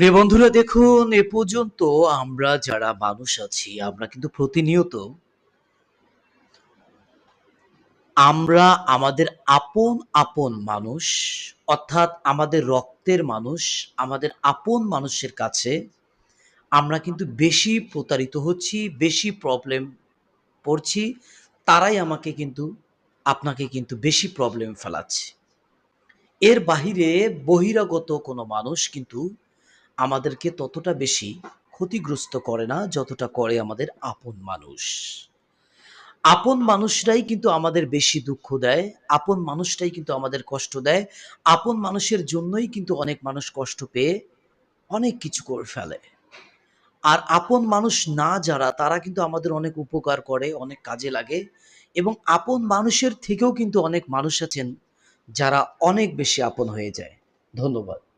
প্রিয় বন্ধুরা দেখুন, এ পর্যন্ত আমরা যারা মানুষ আছি, আমরা কিন্তু প্রতিনিয়ত আমরা আমাদের আপন মানুষ, অর্থাৎ আমাদের রক্তের মানুষ, আমাদের আপন মানুষের কাছে আমরা কিন্তু বেশি প্রতারিত হচ্ছি, বেশি প্রবলেম পড়ছি। তারাই আপনাকে কিন্তু বেশি প্রবলেমে ফেলাচ্ছে। এর বাহিরে বহিরাগত কোনো মানুষ কিন্তু আমাদেরকে ততটা বেশি ক্ষতিগ্রস্ত করে না, যতটা করে আমাদের আপন মানুষ। আপন মানুষরাই কিন্তু আমাদের বেশি দুঃখ দেয়। আপন মানুষটাই কিন্তু আমাদের কষ্ট দেয়। আপন মানুষের জন্যই কিন্তু অনেক মানুষ কষ্ট পেয়ে অনেক কিছু করে ফেলে। আর আপন মানুষ না যারা, তারা কিন্তু আমাদের অনেক উপকার করে, অনেক কাজে লাগে এবং আপন মানুষের থেকেও কিন্তু অনেক মানুষ আছেন, যারা অনেক বেশি আপন হয়ে যায়। ধন্যবাদ।